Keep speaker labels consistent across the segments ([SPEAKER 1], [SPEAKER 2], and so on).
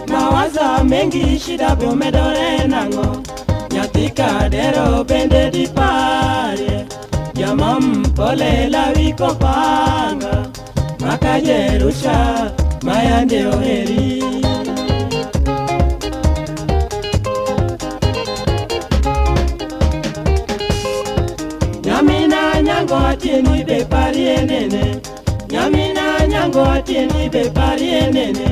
[SPEAKER 1] Mawaza mengi shida biomedore nango Nyatika dero bende di pare Jamam pole la wiko panga Maka Jerusha mayande oheri Nyamina nyango atieni be pari enene Nyamina nyango atieni be pari enene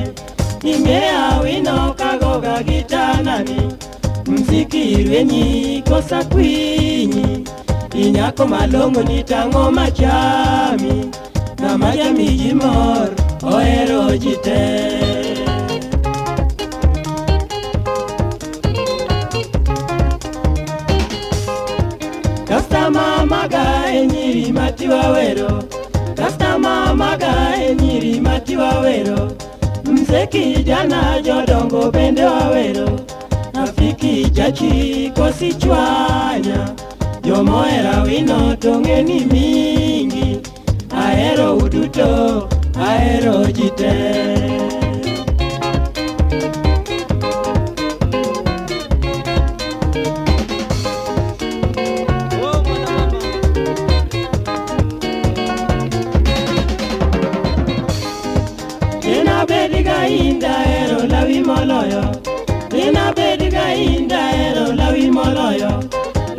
[SPEAKER 1] Nimea wino kagoga gitanani Mziki rwenyi kosa kwinyi Inyako malongo nitango machami Na majami jimor oero jite Kastama maga enyiri matiwa wero Kastama maga enyiri matiwa wero Mzeki jana jodongo bende wawero Afiki chachi kosi chwanya Jomoera wino tongeni mingi Aero uduto, aero jite Bediga inda ero lawi moloyo Nina bediga inda ero lawi moloyo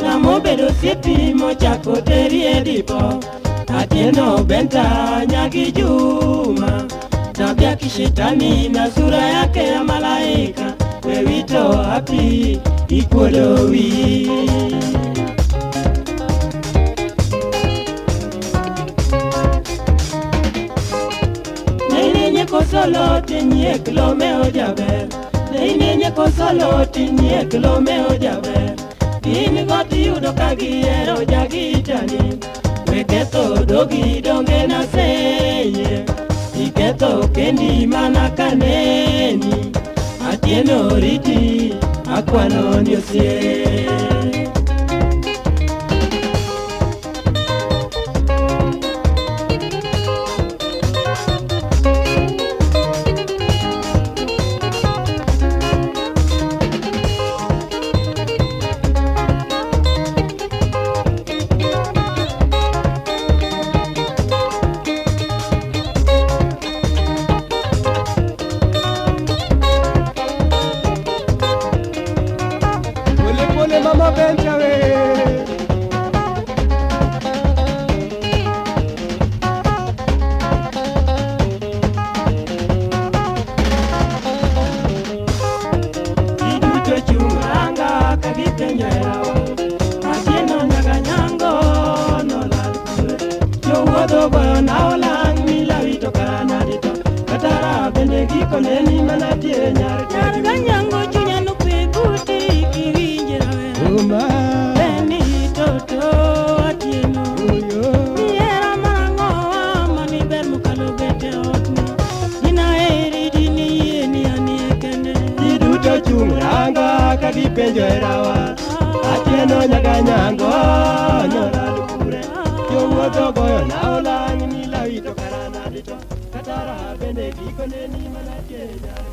[SPEAKER 1] Namo bedo siepi mochako teri edipo Atieno benta nyagi juma Tabia kishetani na sura yake ya malaika Wewito hapi ikuodowi Kosolo tinye kilomeo jaber Neinye kosolo tinye kilomeo jaber Ini goti yudo kagiero jagitani Weketo dogi donge na seye Iketo kendi mana kaneni Atieno riti akwano nyosie Mama Benjawe Iduto chunganga kagitenyoerawa Asieno nyaga nyango nolal kure Jowuodho goyo na olang milawito karanadito Katara bende giko neni manatie nyarga nyango chunya nupe guti kiwinjira Beni toto atieno Niera mango mani ber mukalo bete otni Nina eri dini yeni aniekene Iduto chumranga kagipenjo erawa Atieno nyaga nyango nyoral kure Jowuodho goyo na olang milawito karanadito Katara bende giko neni manatie nyarga